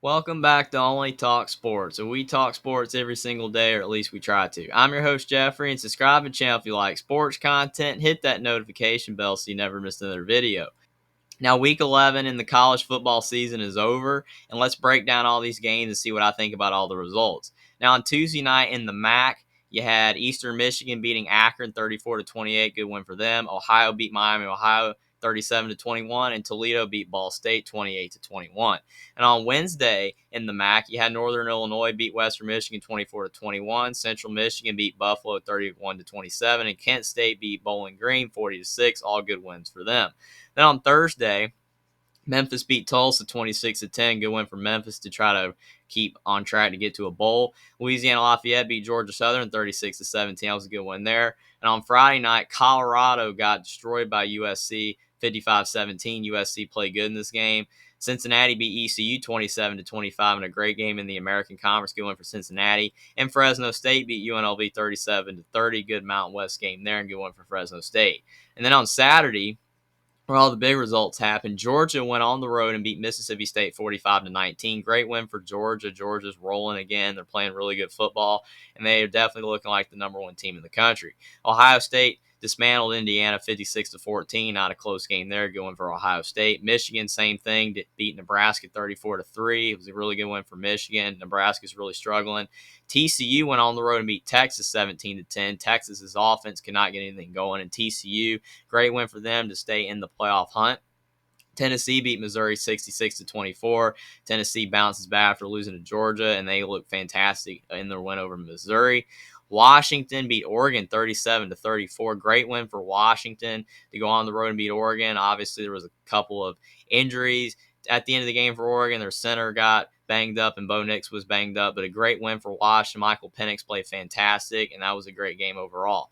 Welcome back to Only Talk Sports. So we talk sports every single day, or at least we try to. I'm your host, Jeffrey, and subscribe to the channel if you like sports content. Hit that notification bell so you never miss another video. Now, week 11 in the college football season is over, and let's break down all these games and see what I think about all the results. Now, on Tuesday night in the MAC, you had Eastern Michigan beating Akron 34-28, good win for them. Ohio beat Miami, Ohio 37-21, and Toledo beat Ball State 28-21. And on Wednesday in the MAC, you had Northern Illinois beat Western Michigan 24-21, Central Michigan beat Buffalo 31-27, and Kent State beat Bowling Green 40-6, all good wins for them. Then on Thursday, Memphis beat Tulsa 26-10. Good win for Memphis to try to keep on track to get to a bowl. Louisiana Lafayette beat Georgia Southern 36-17. That was a good win there. And on Friday night, Colorado got destroyed by USC 55-17. USC played good in this game. Cincinnati beat ECU 27-25 in a great game in the American Conference. Good win for Cincinnati. And Fresno State beat UNLV 37-30. Good Mountain West game there and good win for Fresno State. And then on Saturday, where all the big results happened, Georgia went on the road and beat Mississippi State 45-19. Great win for Georgia. Georgia's rolling again. They're playing really good football, and they are definitely looking like the number one team in the country. Ohio State dismantled Indiana 56-14. Not a close game there, going for Ohio State. Michigan, same thing, beat Nebraska 34-3. It was a really good win for Michigan. Nebraska's really struggling. TCU went on the road and beat Texas 17-10. Texas's offense could not get anything going, and TCU, great win for them to stay in the playoff hunt. Tennessee beat Missouri 66-24. Tennessee bounces back after losing to Georgia, and they look fantastic in their win over Missouri. Washington beat Oregon 37-34. Great win for Washington to go on the road and beat Oregon. Obviously, there was a couple of injuries at the end of the game for Oregon. Their center got banged up, and Bo Nix was banged up, but a great win for Washington. Michael Penix played fantastic, and that was a great game overall.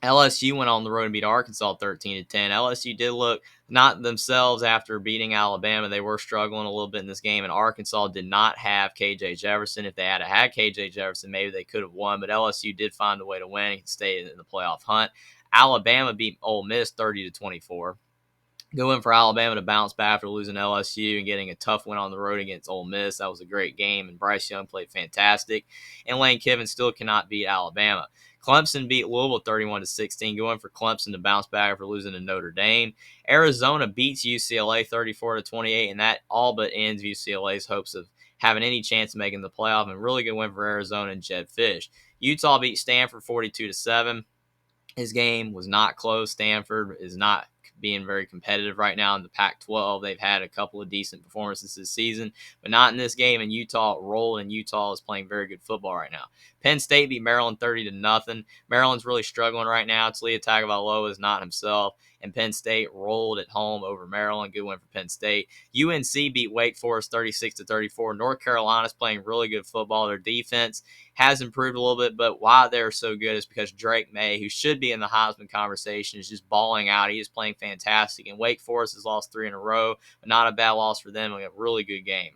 LSU went on the road and beat Arkansas 13-10. LSU did look not themselves after beating Alabama. They were struggling a little bit in this game, and Arkansas did not have KJ Jefferson. If they had KJ Jefferson, maybe they could have won, but LSU did find a way to win and stay in the playoff hunt. Alabama beat Ole Miss 30-24. Good win for Alabama to bounce back after losing LSU and getting a tough win on the road against Ole Miss. That was a great game, and Bryce Young played fantastic. And Lane Kiffin still cannot beat Alabama. Clemson beat Louisville 31-16. Good win for Clemson to bounce back after losing to Notre Dame. Arizona beats UCLA 34-28, and that all but ends UCLA's hopes of having any chance of making the playoff. And really good win for Arizona and Jedd Fisch. Utah beat Stanford 42-7. His game was not close. Stanford is not being very competitive right now in the Pac-12. They've had a couple of decent performances this season, but not in this game. And Utah rolled, and Utah is playing very good football right now. Penn State beat Maryland 30-0. Maryland's really struggling right now. Taulia Tagovailoa is not himself, and Penn State rolled at home over Maryland. Good win for Penn State. UNC beat Wake Forest 36-34. North Carolina's playing really good football. Their defense has improved a little bit, but why they're so good is because Drake May, who should be in the Heisman conversation, is just balling out. He is playing fantastic, and Wake Forest has lost 3 in a row, but not a bad loss for them. A really good game.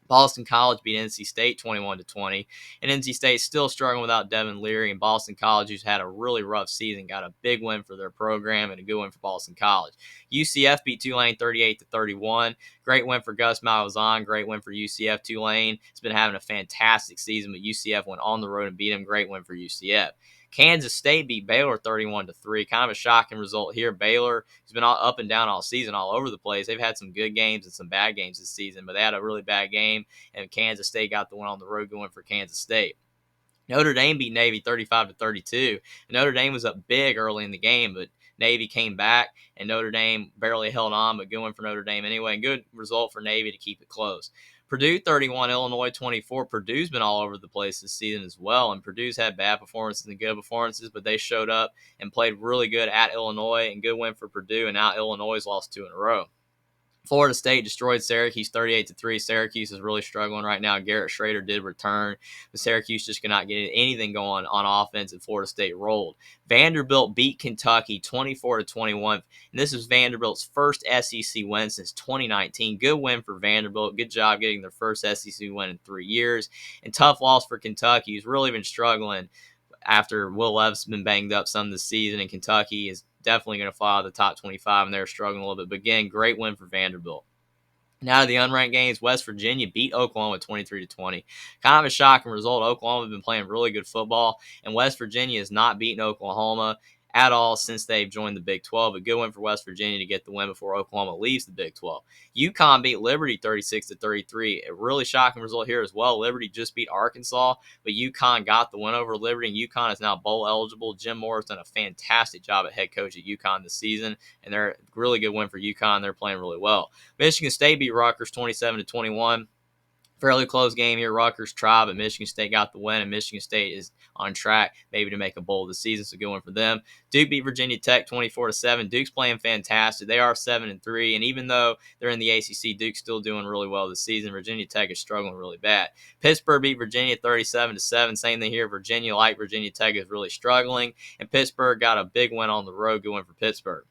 Boston College beat NC State 21-20, and NC State still struggling without Devin Leary, and Boston College, who's had a really rough season, got a big win for their program and a good win for Boston College. UCF beat Tulane 38-31. Great win for Gus Malzahn. Great win for UCF. Tulane has been having a fantastic season, but UCF went on the road and beat them. Great win for UCF. Kansas State beat Baylor 31-3. Kind of a shocking result here. Baylor has been all up and down all season, all over the place. They've had some good games and some bad games this season, but they had a really bad game, and Kansas State got the one on the road going for Kansas State. Notre Dame beat Navy 35-32. Notre Dame was up big early in the game, but Navy came back, and Notre Dame barely held on, but good one for Notre Dame anyway. Good result for Navy to keep it close. Purdue 31, Illinois 24. Purdue's been all over the place this season as well, and Purdue's had bad performances and good performances, but they showed up and played really good at Illinois, and good win for Purdue, and now Illinois lost 2 in a row. Florida State destroyed Syracuse 38-3. Syracuse is really struggling right now. Garrett Schrader did return, but Syracuse just could not get anything going on offense, and Florida State rolled. Vanderbilt beat Kentucky 24-21, and this is Vanderbilt's first SEC win since 2019. Good win for Vanderbilt. Good job getting their first SEC win in 3 years, and tough loss for Kentucky, who's really been struggling after Will Levis has been banged up some this season, and Kentucky is definitely going to fly out of the top 25, and they're struggling a little bit. But again, great win for Vanderbilt. Now to the unranked games, West Virginia beat Oklahoma 23-20. Kind of a shocking result. Oklahoma has been playing really good football, and West Virginia has not beaten Oklahoma at all since they've joined the Big 12. A good win for West Virginia to get the win before Oklahoma leaves the Big 12. UConn beat Liberty 36-33. A really shocking result here as well. Liberty just beat Arkansas, but UConn got the win over Liberty, and UConn is now bowl eligible. Jim Moore has done a fantastic job at head coach at UConn this season, and they're a really good win for UConn. They're playing really well. Michigan State beat Rutgers 27-21. Fairly close game here. Rutgers tried, but Michigan State got the win, and Michigan State is on track maybe to make a bowl this season, so good one for them. Duke beat Virginia Tech 24-7. Duke's playing fantastic. They are 7-3, and even though they're in the ACC, Duke's still doing really well this season. Virginia Tech is struggling really bad. Pittsburgh beat Virginia 37-7. Same thing here. Virginia, like Virginia Tech, is really struggling, and Pittsburgh got a big win on the road. Good win for Pittsburgh.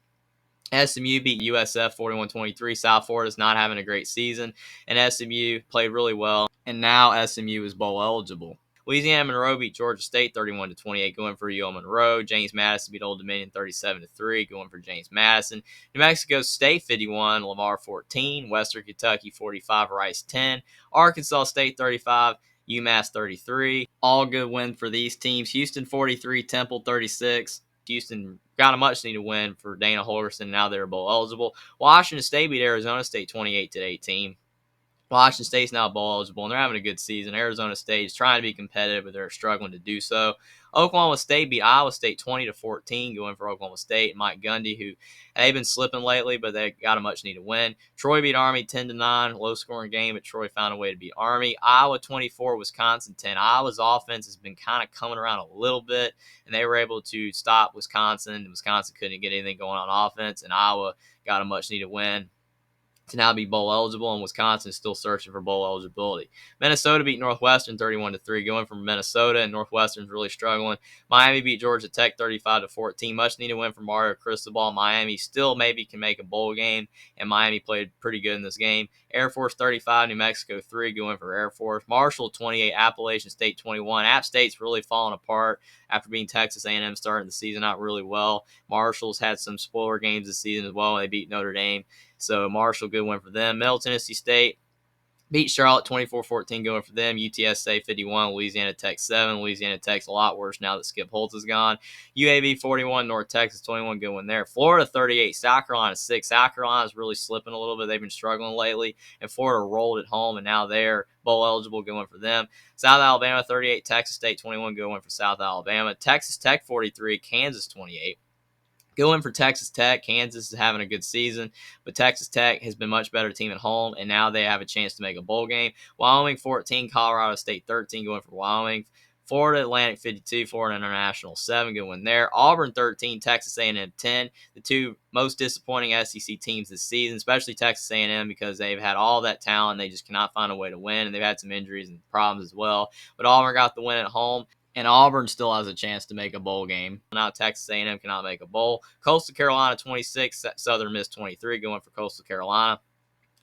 SMU beat USF 41-23. South Florida's not having a great season, and SMU played really well, and now SMU is bowl eligible. Louisiana Monroe beat Georgia State 31-28, going for UL Monroe. James Madison beat Old Dominion 37-3, going for James Madison. New Mexico State 51, Lamar 14. Western Kentucky 45, Rice 10. Arkansas State 35. UMass 33. All good win for these teams. Houston 43, Temple 36. Houston got a much needed win for Dana Holgorsen. Now they're bowl eligible. Washington State beat Arizona State 28-18. Washington State's now bowl eligible, and they're having a good season. Arizona State is trying to be competitive, but they're struggling to do so. Oklahoma State beat Iowa State 20-14, going for Oklahoma State. Mike Gundy, who they've been slipping lately, but they got a much-needed win. Troy beat Army 10-9, low-scoring game, but Troy found a way to beat Army. Iowa 24, Wisconsin 10. Iowa's offense has been kind of coming around a little bit, and they were able to stop Wisconsin. Wisconsin couldn't get anything going on offense, and Iowa got a much-needed win to now be bowl eligible, and Wisconsin is still searching for bowl eligibility. Minnesota beat Northwestern 31-3, going from Minnesota, and Northwestern's really struggling. Miami beat Georgia Tech 35-14. Much needed win for Mario Cristobal. Miami still maybe can make a bowl game, and Miami played pretty good in this game. Air Force 35, New Mexico 3, going for Air Force. Marshall 28, Appalachian State 21. App State's really falling apart after being Texas A&M starting the season out really well. Marshall's had some spoiler games this season as well. They beat Notre Dame. So Marshall, good win for them. Middle Tennessee State beat Charlotte 24-14, going for them. UTSA 51, Louisiana Tech 7. Louisiana Tech's a lot worse now that Skip Holtz is gone. UAB 41, North Texas 21, good win there. Florida 38, South Carolina 6. South Carolina's really slipping a little bit. They've been struggling lately, and Florida rolled at home, and now they're bowl eligible, good win for them. South Alabama 38, Texas State 21, good win for South Alabama. Texas Tech 43, Kansas 28. Going for Texas Tech. Kansas is having a good season, but Texas Tech has been a much better team at home, and now they have a chance to make a bowl game. Wyoming 14, Colorado State 13, going for Wyoming. Florida Atlantic 52, Florida International 7, good win there. Auburn 13, Texas A&M 10. The two most disappointing SEC teams this season, especially Texas A&M, because they've had all that talent. They just cannot find a way to win, and they've had some injuries and problems as well. But Auburn got the win at home, and Auburn still has a chance to make a bowl game. Now Texas A&M cannot make a bowl. Coastal Carolina 26, Southern Miss 23, going for Coastal Carolina.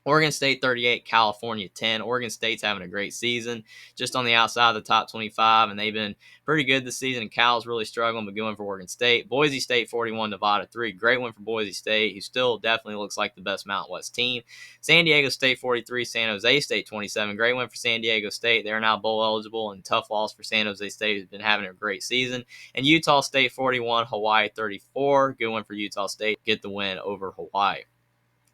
Oregon State 38, California 10. Oregon State's having a great season, just on the outside of the top 25, and they've been pretty good this season. And Cal's really struggling, but going for Oregon State. Boise State 41, Nevada 3. Great win for Boise State, who still definitely looks like the best Mountain West team. San Diego State 43, San Jose State 27. Great win for San Diego State. They're now bowl eligible, and tough loss for San Jose State, who's been having a great season. And Utah State 41, Hawaii 34. Good win for Utah State. Get the win over Hawaii.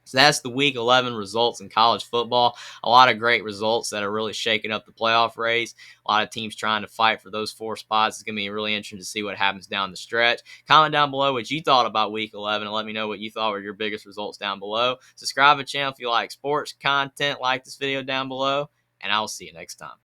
So that's the Week 11 results in college football. A lot of great results that are really shaking up the playoff race. A lot of teams trying to fight for those 4 spots. It's going to be really interesting to see what happens down the stretch. Comment down below what you thought about Week 11 and let me know what you thought were your biggest results down below. Subscribe to the channel if you like sports content. Like this video down below, and I will see you next time.